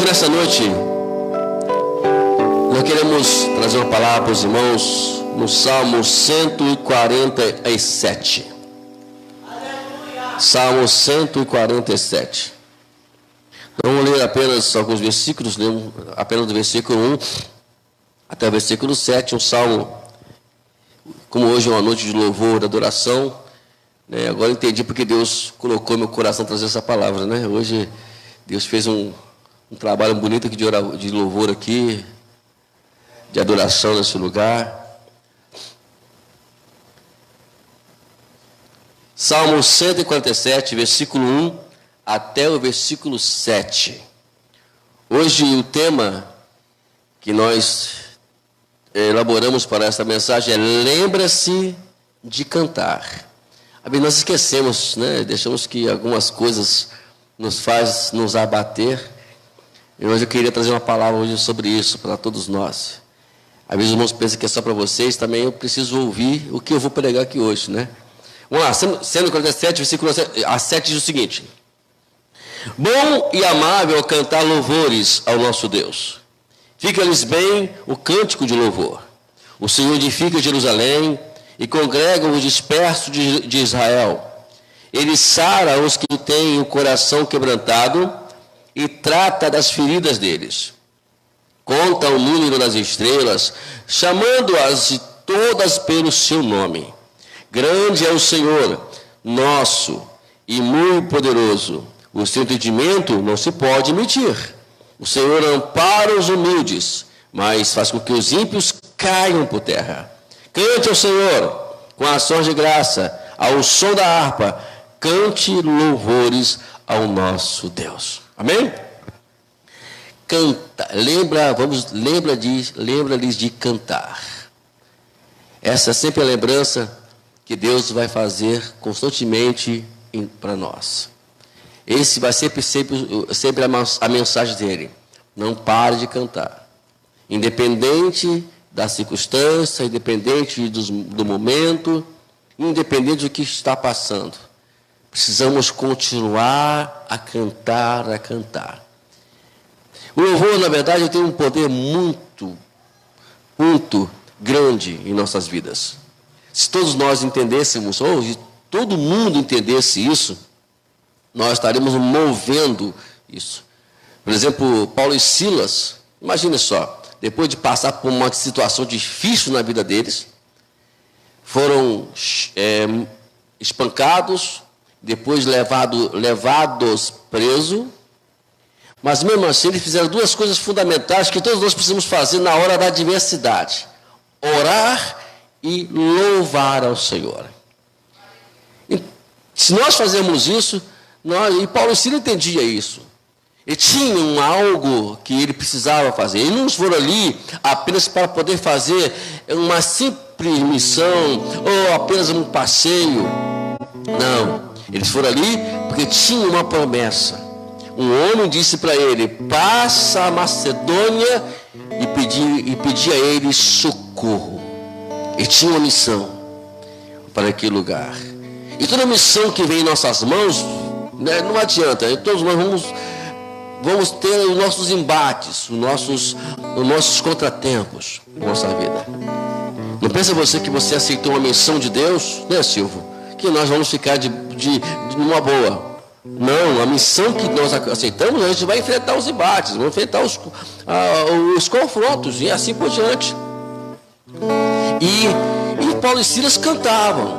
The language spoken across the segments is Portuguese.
nessa noite, nós queremos trazer uma palavra para os irmãos no Salmo 147. Salmo 147. Vamos ler apenas alguns versículos, lemos apenas do versículo 1 até o versículo 7, um salmo, como hoje é uma noite de louvor, de adoração, né? Agora entendi porque Deus colocou no meu coração trazer essa palavra, né? Hoje Deus fez um trabalho bonito aqui de louvor aqui, de adoração nesse lugar. Salmo 147, versículo 1 até o versículo 7. Hoje o tema que nós elaboramos para essa mensagem é: lembra-se de cantar. Nós esquecemos, né? Deixamos que algumas coisas nos abater. E hoje eu queria trazer uma palavra hoje sobre isso para todos nós. Às vezes os irmãos pensam que é só para vocês, também eu preciso ouvir o que eu vou pregar aqui hoje, né? Vamos lá, 147, versículo 7 diz o seguinte: bom e amável cantar louvores ao nosso Deus. Fica-lhes bem o cântico de louvor. O Senhor edifica Jerusalém e congrega os dispersos de Israel. Ele sara os que têm o coração quebrantado e trata das feridas deles. Conta o número das estrelas, chamando-as todas pelo seu nome. Grande é o Senhor, nosso, e muito poderoso. O seu entendimento não se pode medir. O Senhor ampara os humildes, mas faz com que os ímpios caiam por terra. Cante ao Senhor com ações de graça, ao som da harpa, cante louvores ao nosso Deus. Amém? Canta, lembra-lhes de cantar. Essa é sempre a lembrança que Deus vai fazer constantemente para nós. Esse vai sempre a mensagem dele. Não pare de cantar. Independente da circunstância, independente do momento, independente do que está passando. Precisamos continuar a cantar, a cantar. O louvor, na verdade, tem um poder muito, muito grande em nossas vidas. Se todos nós entendêssemos, ou se todo mundo entendesse isso, nós estaremos movendo isso. Por exemplo, Paulo e Silas, imagine só, depois de passar por uma situação difícil na vida deles, foram espancados, depois levados presos, mas mesmo assim eles fizeram duas coisas fundamentais que todos nós precisamos fazer na hora da adversidade: orar e louvar ao Senhor. E se nós fazemos isso, e Paulo e Silas entendia isso. Eles tinham algo que ele precisava fazer. Eles não foram ali apenas para poder fazer uma simples missão ou apenas um passeio. Não. Eles foram ali porque tinham uma promessa. Um homem disse para ele: passa a Macedônia e pedir a ele socorro. Ele tinha uma missão para aquele lugar. E toda missão que vem em nossas mãos, né, não adianta. Todos nós vamos ter os nossos embates, os nossos contratempos na nossa vida. Não pensa você que você aceitou uma missão de Deus, né, Silvio? Que nós vamos ficar de uma boa. Não, a missão que nós aceitamos, a gente vai enfrentar os embates, vamos enfrentar os confrontos e assim por diante. E Paulo e Silas cantavam,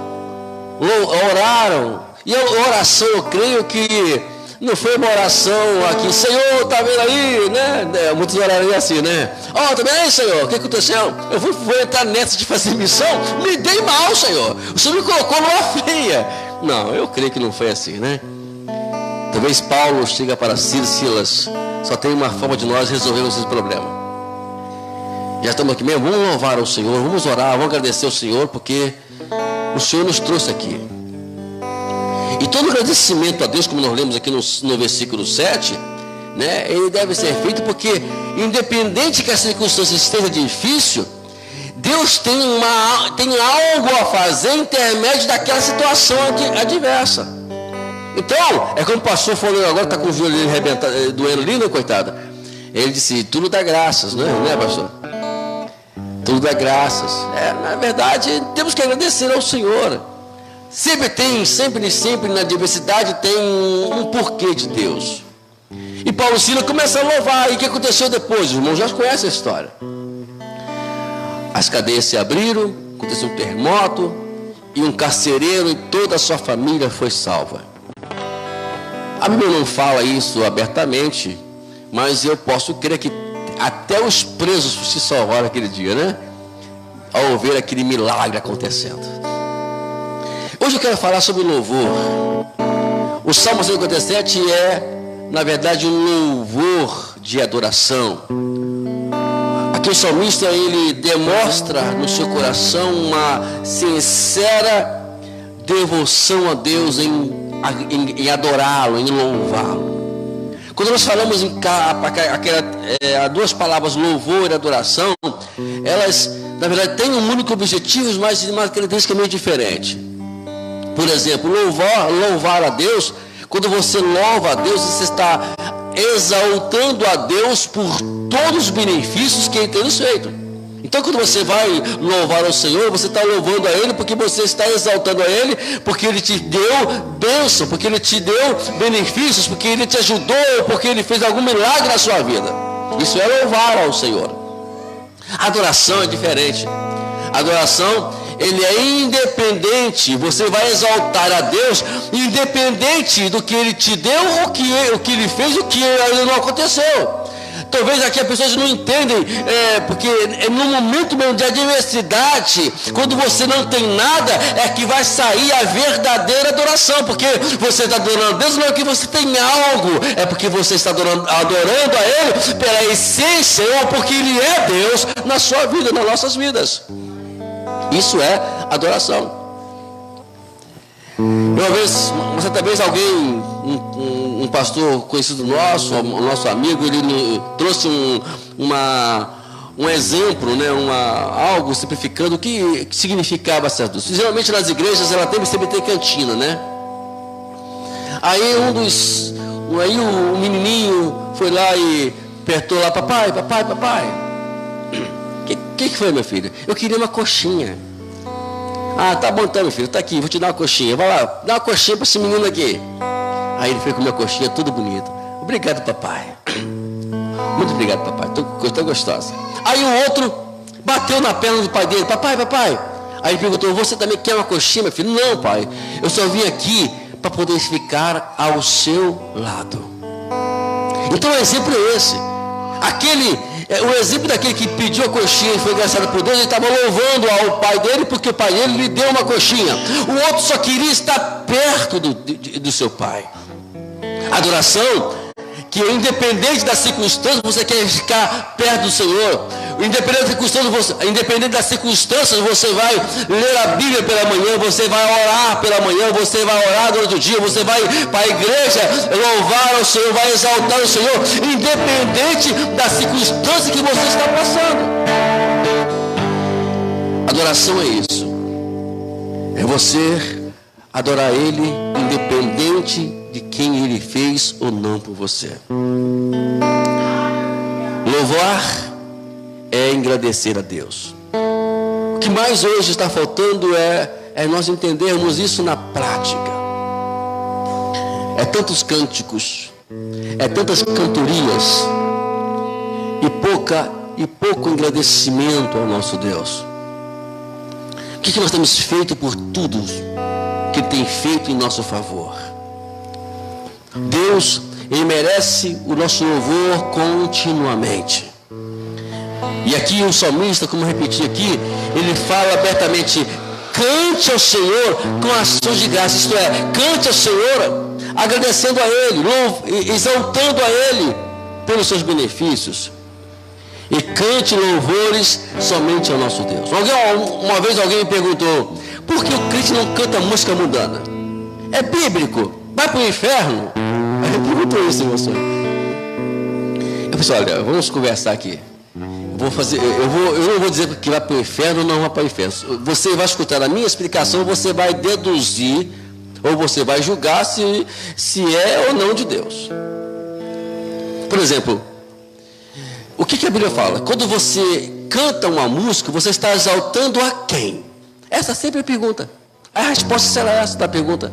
oraram. E a oração, eu creio que não foi uma oração aqui: Senhor, está vendo aí, né? Muitos orariam assim, né? Ó, tá vendo aí, Senhor? O que aconteceu? Eu vou entrar nessa de fazer missão, me dei mal, Senhor. O Senhor me colocou numa feia. Não, eu creio que não foi assim, né? Talvez Paulo chega para Silas: só tem uma forma de nós resolvermos esse problema. Já estamos aqui mesmo, vamos louvar ao Senhor, vamos orar, vamos agradecer ao Senhor, porque o Senhor nos trouxe aqui. E todo agradecimento a Deus, como nós lemos aqui no versículo 7, né, ele deve ser feito porque, independente que a circunstância esteja difícil, Deus tem algo a fazer em intermédio daquela situação adversa. Então, é como o pastor falou agora, está com o joelho doendo ali, né, coitada? Ele disse, tudo dá graças, não é, pastor? Tudo dá graças. Na verdade, temos que agradecer ao Senhor. Sempre na diversidade tem um porquê de Deus. E Paulo e Silas começam a louvar. E o que aconteceu depois? Os irmãos já conhecem a história. As cadeias se abriram, aconteceu um terremoto, e um carcereiro e toda a sua família foi salva. A Bíblia não fala isso abertamente, mas eu posso crer que até os presos se salvaram naquele dia, né? Ao ver aquele milagre acontecendo. Hoje eu quero falar sobre louvor. O Salmo 157 é, na verdade, um louvor de adoração. Aqui o salmista, ele demonstra no seu coração uma sincera devoção a Deus em adorá-lo, em louvá-lo. Quando nós falamos em duas palavras, louvor e adoração, elas, na verdade, têm um único objetivo, mas de uma característica meio diferente. Por exemplo, louvar a Deus, quando você louva a Deus, você está exaltando a Deus por todos os benefícios que Ele tem nos feito. Então, quando você vai louvar ao Senhor, você está louvando a Ele porque você está exaltando a Ele, porque Ele te deu bênção, porque Ele te deu benefícios, porque Ele te ajudou, porque Ele fez algum milagre na sua vida. Isso é louvar ao Senhor. A adoração é diferente. A adoração, ele é independente. Você vai exaltar a Deus independente do que Ele te deu, o que Ele fez, o que ainda não aconteceu. Talvez aqui as pessoas não entendem, porque é no momento mesmo de adversidade, quando você não tem nada, é que vai sair a verdadeira adoração, porque você está adorando a Deus, não é que você tem algo, é porque você está adorando a Ele pela essência, ou porque Ele é Deus na sua vida, nas nossas vidas. Isso é adoração. Uma vez, certa vez, alguém, um pastor conhecido nosso amigo, ele trouxe um exemplo, né, algo simplificando o que significava certo. Geralmente nas igrejas ela sempre tem cantina, né? Aí o menininho foi lá e apertou lá, papai. Que foi, meu filho? Eu queria uma coxinha. Ah, tá bom então, meu filho, tá aqui, vou te dar uma coxinha. Vai lá, dá uma coxinha para esse menino aqui. Aí ele foi comer a coxinha, tudo bonito. Obrigado, papai. Muito obrigado, papai, tô gostosa. Aí o outro bateu na perna do pai dele. Papai. Aí ele perguntou, você também quer uma coxinha, meu filho? Não, pai, eu só vim aqui para poder ficar ao seu lado. Então o exemplo é esse. O exemplo daquele que pediu a coxinha e foi engraçado por Deus, ele estava louvando ao pai dele, porque o pai dele lhe deu uma coxinha. O outro só queria estar perto do seu pai. Adoração, que independente das circunstâncias, você quer ficar perto do Senhor. Independente das circunstâncias, você vai ler a Bíblia pela manhã, você vai orar pela manhã, você vai orar durante o dia, você vai para a igreja louvar ao Senhor, vai exaltar o Senhor, independente da circunstância que você está passando. Adoração é isso. É você adorar Ele, independente de quem Ele fez ou não por você. Louvar é agradecer a Deus. O que mais hoje está faltando é nós entendermos isso na prática. É tantos cânticos, é tantas cantorias e pouco agradecimento ao nosso Deus. O que nós temos feito por tudo que Ele tem feito em nosso favor? Deus, Ele merece o nosso louvor continuamente. E aqui o salmista, como eu repeti aqui, ele fala abertamente, cante ao Senhor com ações de graça, isto é, cante ao Senhor agradecendo a Ele, exaltando a Ele pelos seus benefícios. E cante louvores somente ao nosso Deus. Uma vez alguém me perguntou, por que o crente não canta música mundana? É bíblico, vai para o inferno? Aí ele perguntou isso, meu senhor. Eu pensei, olha, vamos conversar aqui. Eu não vou dizer que vai para o inferno ou não vai para o inferno. Você vai escutar a minha explicação, você vai deduzir, ou você vai julgar se é ou não de Deus. Por exemplo, que a Bíblia fala? Quando você canta uma música, você está exaltando a quem? Essa é sempre a pergunta. A resposta será essa da pergunta.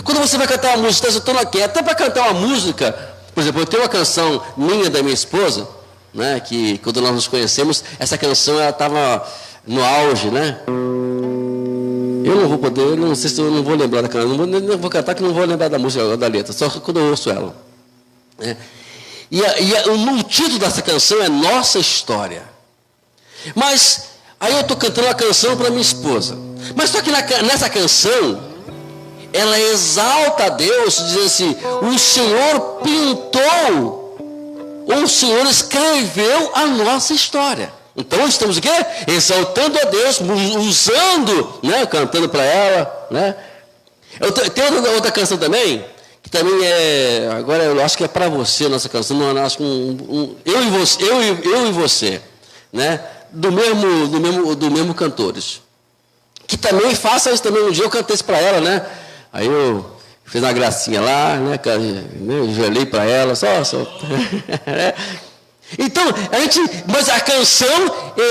Quando você vai cantar uma música, está exaltando a quem? Até para cantar uma música, por exemplo, eu tenho uma canção minha e da minha esposa, né, que quando nós nos conhecemos, essa canção ela estava no auge, né? Eu não vou poder, não sei se eu não vou lembrar da canção, não vou cantar que não vou lembrar da música, da letra, só quando eu ouço ela. Né? O título dessa canção é Nossa História. Mas aí eu estou cantando uma canção para minha esposa. Mas só que nessa canção, ela exalta a Deus, dizendo assim, o Senhor pintou, ou o Senhor escreveu a nossa história. Então estamos aqui exaltando a Deus, usando, né, cantando para ela. Né? Tem outra canção também, que também é, agora eu acho que é para você a nossa canção, não, acho que eu e você, né? do mesmo cantores. Que também faça isso também. Um dia eu cantei isso para ela, né? Aí eu fiz uma gracinha lá, né? Eu gelei para ela, só. Então, mas a canção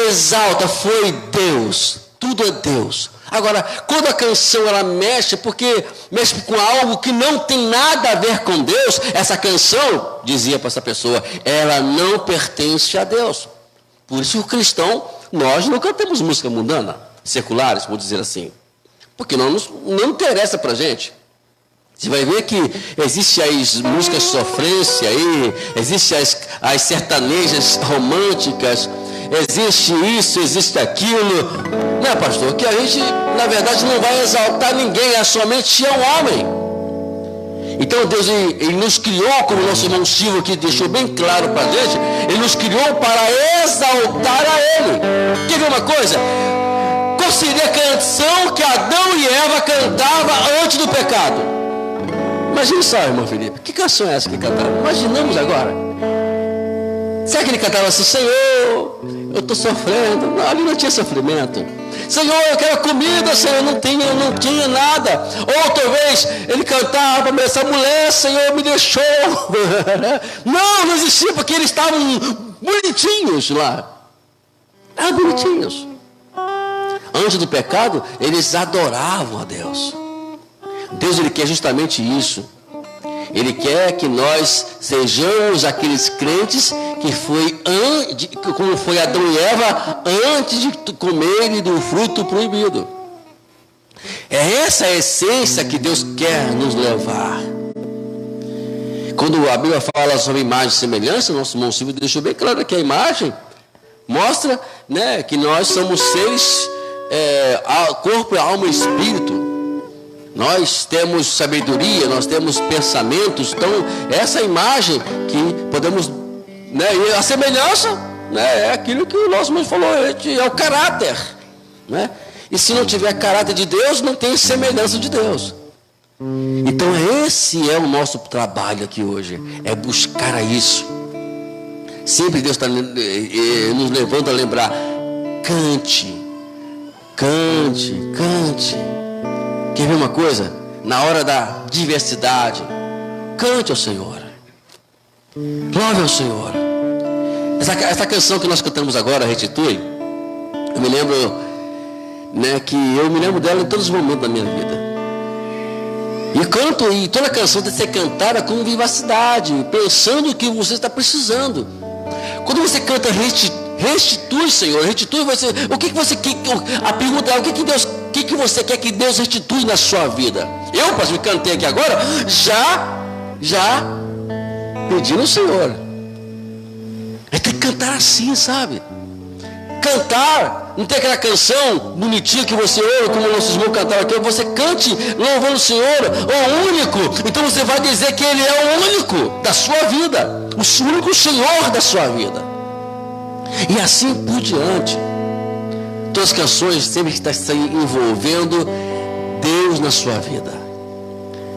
exalta, foi Deus, tudo é Deus. Agora, quando a canção ela mexe com algo que não tem nada a ver com Deus, essa canção, dizia para essa pessoa, ela não pertence a Deus. Por isso o cristão, nós não cantamos música mundana, seculares, vou dizer assim, porque não interessa para a gente. Você vai ver que existe as músicas de sofrência aí, existe as sertanejas românticas, existe isso, existe aquilo, né, pastor? Que a gente, na verdade, não vai exaltar ninguém, é somente um homem. Então Deus ele nos criou, como o nosso irmão Silvio aqui deixou bem claro para a gente, Ele nos criou para exaltar a Ele. Quer ver uma coisa? Qual seria a canção que Adão e Eva cantavam antes do pecado? Imagine só, irmão Felipe, que canção é essa que cantaram? Imaginamos agora. Será que ele cantava assim, Senhor, eu estou sofrendo? Não, ali não tinha sofrimento. Senhor, eu quero comida, Senhor, não tinha nada. Ou talvez ele cantava, essa mulher, Senhor, me deixou. Não existia, porque eles estavam bonitinhos lá. Estavam bonitinhos. Antes do pecado, eles adoravam a Deus. Deus ele quer justamente isso. Ele quer que nós sejamos aqueles crentes que como foi Adão e Eva antes de comerem do fruto proibido. É essa a essência que Deus quer nos levar. Quando a Bíblia fala sobre imagem e semelhança, nosso irmão Silvio deixou bem claro que a imagem mostra, né, que nós somos seres, corpo, alma e espírito. Nós temos sabedoria, nós temos pensamentos. Então, essa imagem que podemos, né, e a semelhança, né, é aquilo que o nosso irmão falou, é o caráter. Né? E se não tiver caráter de Deus, não tem semelhança de Deus. Então, esse é o nosso trabalho aqui hoje, é buscar isso. Sempre Deus está nos levando a lembrar, cante, cante, cante. Quer ver uma coisa? Na hora da diversidade, cante ao Senhor. Louve ao Senhor. Essa canção que nós cantamos agora, Restitui, eu me lembro, né, que eu me lembro dela em todos os momentos da minha vida. E canto, e toda canção tem que ser cantada com vivacidade, pensando o que você está precisando. Quando você canta restitui, Senhor, restitui você. O que você quer? A pergunta é: o que você quer que Deus restitui na sua vida? Eu, pastor, cantei aqui agora, já pedi no Senhor. É ter que cantar assim, sabe? Cantar, não tem aquela canção bonitinha que você ouve, como nossos irmãos cantaram aqui. Você cante louvando o Senhor, o único. Então você vai dizer que Ele é o único da sua vida, o único Senhor da sua vida. E assim por diante. Todas as canções sempre que estão envolvendo Deus na sua vida.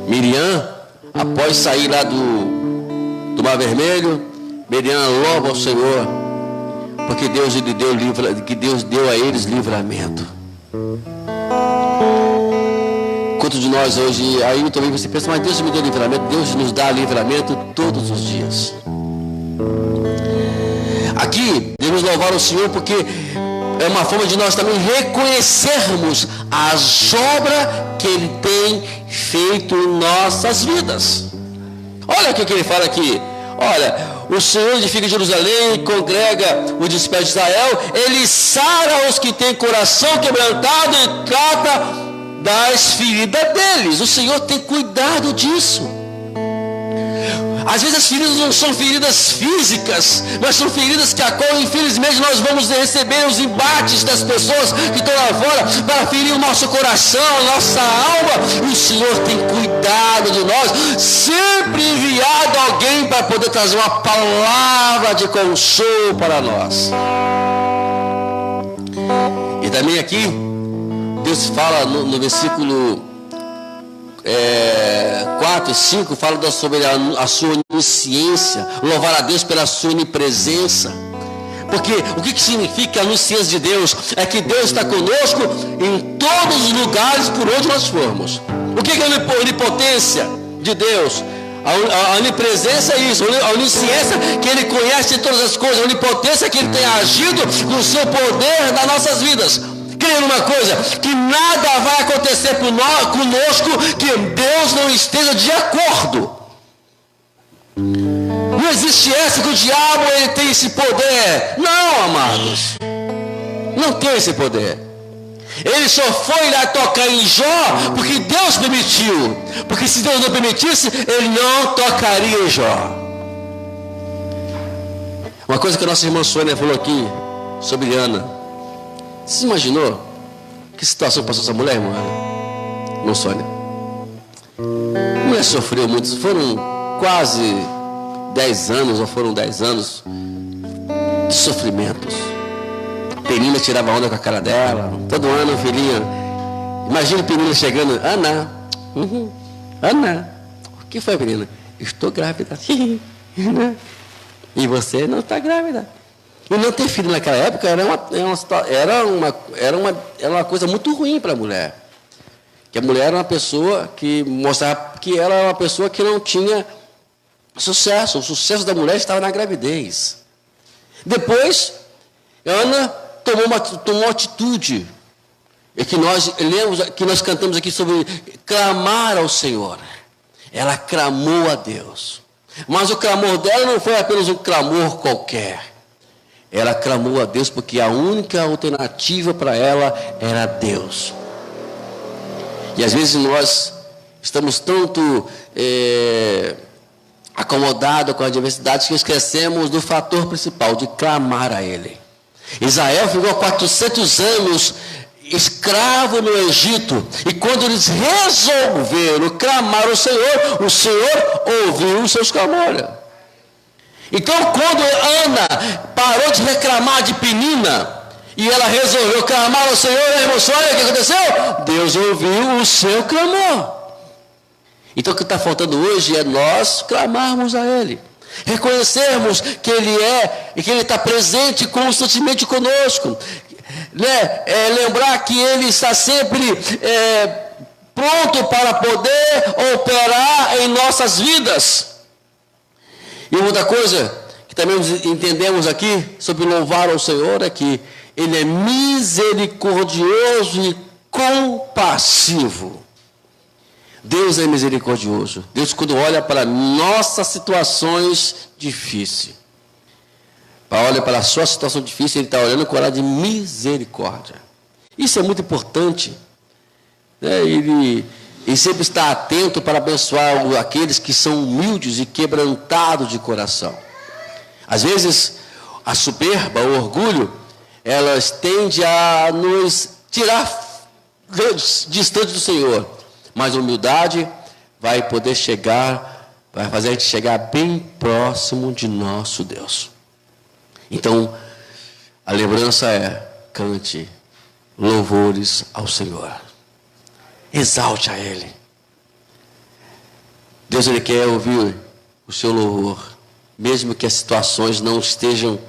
Miriam, após sair lá do Mar Vermelho, Miriam louva ao Senhor, porque Deus deu a eles livramento. Quantos de nós hoje, aí também você pensa, mas Deus me deu livramento? Deus nos dá livramento todos os dias. Aqui, devemos louvar o Senhor porque é uma forma de nós também reconhecermos as obras que Ele tem feito em nossas vidas. Olha o que ele fala aqui. Olha, o Senhor edifica Jerusalém, congrega o disperso de Israel, Ele sara os que têm coração quebrantado e trata das feridas deles. O Senhor tem cuidado disso. Às vezes as feridas não são feridas físicas, mas são feridas que a qual infelizmente nós vamos receber os embates das pessoas que estão lá fora para ferir o nosso coração, a nossa alma. O Senhor tem cuidado de nós, sempre enviado alguém para poder trazer uma palavra de consolo para nós. E também aqui Deus fala no versículo 4 e 5, fala sobre a sua onisciência, louvar a Deus pela sua onipresença. Porque o que significa a onisciência de Deus? É que Deus está conosco em todos os lugares por onde nós formos. O que é a onipotência de Deus? A onipresença é isso, a onisciência que Ele conhece todas as coisas, a onipotência que Ele tem agido com o seu poder nas nossas vidas. Creia numa coisa, que nada vai acontecer conosco que Deus não esteja de acordo. Não existe essa que o diabo ele tem esse poder. Não, amados. Não tem esse poder. Ele só foi lá tocar em Jó porque Deus permitiu. Porque se Deus não permitisse, ele não tocaria em Jó. Uma coisa que a nossa irmã Sônia falou aqui sobre Ana. Você imaginou que situação passou essa mulher, irmã? Não, Sônia. A mulher sofreu muito. Foram quase 10 anos, ou foram 10 anos de sofrimentos. Penina tirava onda com a cara dela. Todo ano, filhinha. Imagina a Penina chegando. Ana. Ana. O que foi, Penina? Estou grávida. E você não está grávida. E não ter filho naquela época era uma coisa muito ruim para a mulher. Que a mulher era uma pessoa que mostrava que ela era uma pessoa que não tinha sucesso. O sucesso da mulher estava na gravidez. Depois, Ana tomou uma atitude. E que nós cantamos aqui sobre clamar ao Senhor. Ela clamou a Deus. Mas o clamor dela não foi apenas um clamor qualquer. Ela clamou a Deus porque a única alternativa para ela era Deus. E às vezes nós estamos tanto acomodados com a adversidade que esquecemos do fator principal, de clamar a Ele. Israel ficou 400 anos escravo no Egito. E quando eles resolveram clamar ao Senhor, o Senhor ouviu os seus clamores. Então, quando Ana parou de reclamar de Penina e ela resolveu clamar ao Senhor, irmãos, olha o que aconteceu? Deus ouviu o seu clamor. Então, o que está faltando hoje é nós clamarmos a Ele, reconhecermos que Ele é e que Ele está presente constantemente conosco, né? Lembrar que Ele está sempre pronto para poder operar em nossas vidas. E outra coisa que também entendemos aqui sobre louvar ao Senhor é que Ele é misericordioso e compassivo. Deus é misericordioso. Deus, quando olha para nossas situações difíceis, olha para a sua situação difícil, Ele está olhando com olhar de misericórdia. Isso é muito importante, né? Ele sempre está atento para abençoar aqueles que são humildes e quebrantados de coração. Às vezes, a soberba, o orgulho, elas tendem a nos tirar distante do Senhor. Mas a humildade vai poder chegar, vai fazer a gente chegar bem próximo de nosso Deus. Então, a lembrança é: cante louvores ao Senhor. Exalte a Ele. Deus, Ele quer ouvir o seu louvor, mesmo que as situações não estejam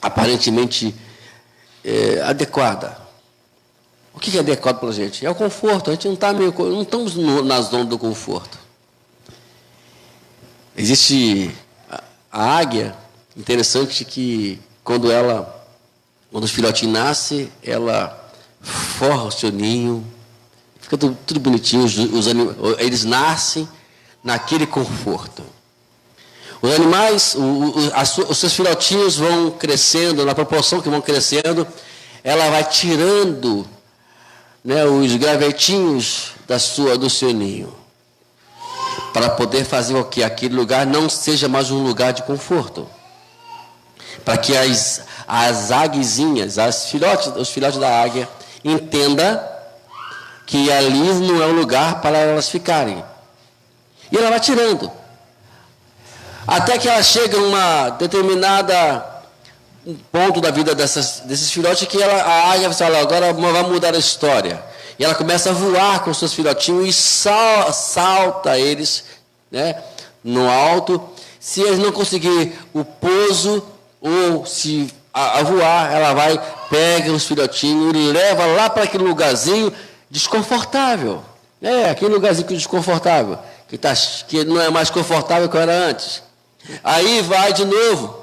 aparentemente adequadas. O que é adequado para a gente? É o conforto. A gente não estamos na zona do conforto. Existe a águia, Interessante que quando os filhotinhos nascem, ela forra o seu ninho, fica tudo bonitinho, eles nascem naquele conforto. Os animais, os seus filhotinhos vão crescendo, na proporção que vão crescendo, ela vai tirando, né, os gravetinhos do seu ninho, para poder fazer com que aquele lugar não seja mais um lugar de conforto. Para que as águiazinhas, os filhotes da águia, entendam que ali não é o lugar para elas ficarem. E ela vai tirando. Até que ela chega a uma determinada ponto da vida desses filhotes que a águia fala, agora vai mudar a história. E ela começa a voar com seus filhotinhos e salta eles, né, no alto. Se eles não conseguirem o pouso, ou se a voar, ela vai, pega os filhotinhos e leva lá para aquele lugarzinho desconfortável. Aquele lugarzinho desconfortável, que não é mais confortável que era antes. Aí vai de novo,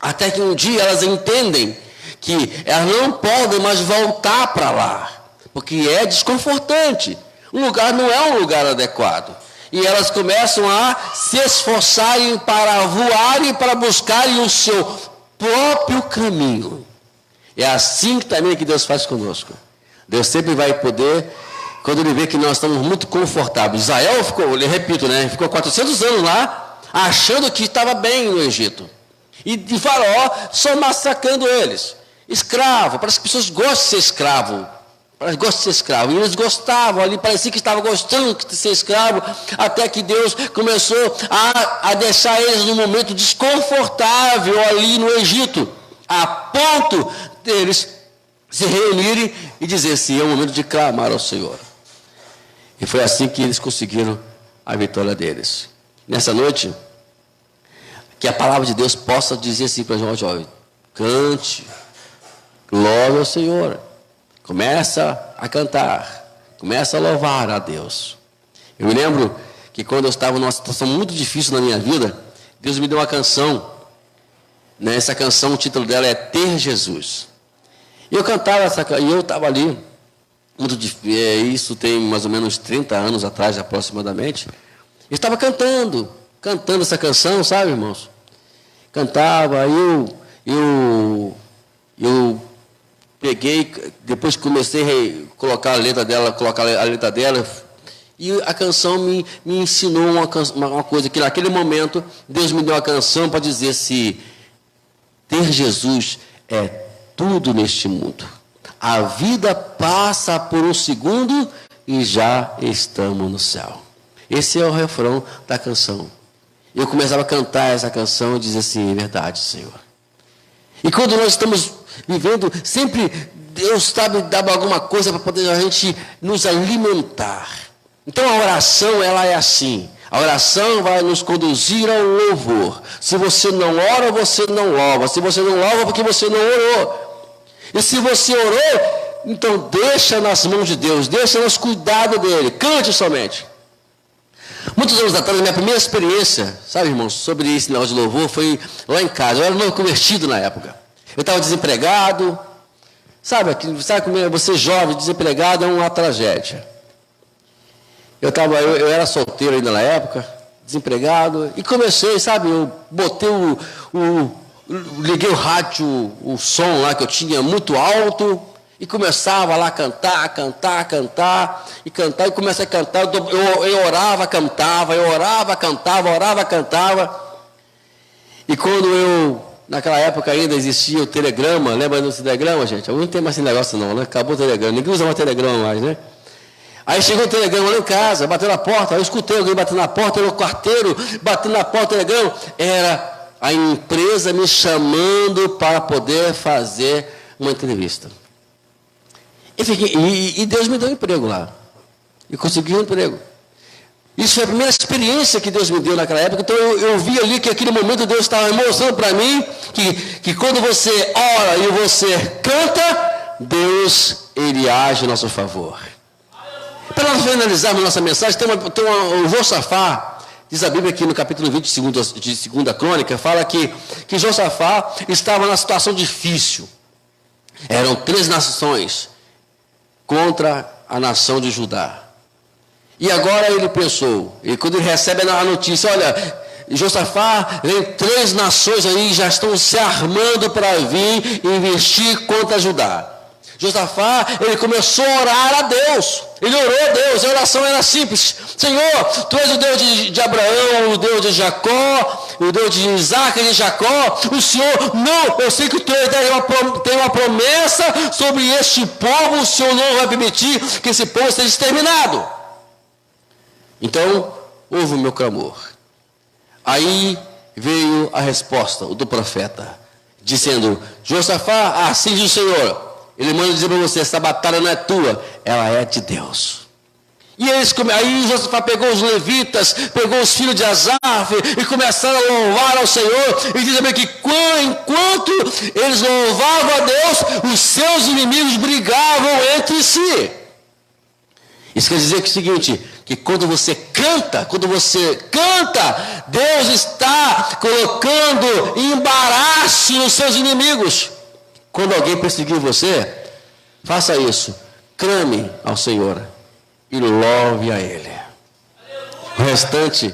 até que um dia elas entendem que elas não podem mais voltar para lá, porque é desconfortante. O lugar não é um lugar adequado. E elas começam a se esforçarem para voarem, para buscarem o seu próprio caminho. É assim também que Deus faz conosco. Deus sempre vai poder, quando Ele vê que nós estamos muito confortáveis. Israel ficou 400 anos lá, achando que estava bem no Egito. E Faraó só massacrando eles. Escravo, parece que as pessoas gostam de ser escravo. E eles gostavam ali, parecia que estavam gostando de ser escravo, até que Deus começou a deixar eles num momento desconfortável ali no Egito, a ponto deles se reunirem e dizer assim, é o momento de clamar ao Senhor. E foi assim que eles conseguiram a vitória deles. Nessa noite, que a palavra de Deus possa dizer assim para os jovens, cante, louve ao Senhor. Começa a cantar, começa a louvar a Deus. Eu me lembro que quando eu estava numa situação muito difícil na minha vida, Deus me deu uma canção. Essa canção, o título dela é Ter Jesus. E eu cantava e eu estava ali, isso tem mais ou menos 30 anos atrás, aproximadamente. Eu estava cantando essa canção, sabe, irmãos? Cantava, eu peguei, depois comecei a colocar a letra dela, e a canção me ensinou uma coisa, que naquele momento Deus me deu uma canção para dizer se ter Jesus é tudo neste mundo. A vida passa por um segundo e já estamos no céu. Esse é o refrão da canção. Eu começava a cantar essa canção e dizer assim, é verdade, Senhor. E quando nós estamos vivendo, sempre Deus sabe dar alguma coisa para poder a gente nos alimentar. Então a oração, ela é assim. A oração vai nos conduzir ao louvor. Se você não ora, você não louva. Se você não louva, porque você não orou. E se você orou, então deixa nas mãos de Deus, deixa nos cuidados dele. Cante somente. Muitos anos atrás, a minha primeira experiência, sabe, irmãos, sobre esse negócio de louvor foi lá em casa. Eu era novo convertido na época. Eu estava desempregado. Sabe como você jovem, desempregado é uma tragédia. Eu era solteiro ainda na época, desempregado, e comecei, sabe, eu botei liguei o rádio, o som lá que eu tinha muito alto, e começava lá a cantar, e comecei a cantar, eu orava, cantava, e quando naquela época ainda existia o telegrama, lembra do telegrama, gente? Não tem mais esse negócio não, né? Acabou o telegrama, ninguém usa mais telegrama mais, né? Aí chegou o telegrama lá em casa, bateu na porta, eu escutei alguém batendo na porta, era o quarteiro batendo na porta do telegrama, era a empresa me chamando para poder fazer uma entrevista. E Deus me deu um emprego lá, e consegui um emprego. Isso foi a primeira experiência que Deus me deu naquela época, então eu vi ali que aquele momento Deus estava mostrando para mim que quando você ora e você canta, Deus, Ele age a nosso favor. Para nós finalizarmos nossa mensagem, tem o Josafá, Diz a Bíblia aqui no capítulo 20 de 2 Crônica, fala que Josafá estava numa situação difícil. Eram 3 nações contra a nação de Judá. E agora ele pensou, e quando ele recebe a notícia, olha, Josafá, vem 3 nações aí, já estão se armando para vir investir contra Judá. Josafá, ele começou a orar a Deus. Ele orou a Deus, a oração era simples. Senhor, Tu és o Deus de Abraão, o Deus de Jacó, o Deus de Isaac e de Jacó. O Senhor, não, eu sei que Tu tem uma promessa sobre este povo, o Senhor não vai permitir que esse povo seja exterminado. Então, ouve o meu clamor. Aí veio a resposta do profeta, dizendo, Josafá, assim diz o Senhor, ele manda dizer para você, essa batalha não é tua, ela é de Deus. E aí Josafá pegou os levitas, pegou os filhos de Asaf e começaram a louvar ao Senhor. E diz também que enquanto eles louvavam a Deus, os seus inimigos brigavam entre si. Isso quer dizer que é o seguinte, que quando você canta, Deus está colocando embaraço nos seus inimigos. Quando alguém perseguir você, faça isso, clame ao Senhor e louve a Ele. O restante,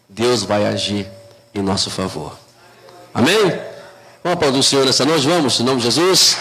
Deus vai agir em nosso favor. Amém? Vamos aplaudir o Senhor nessa noite, vamos, em nome de Jesus.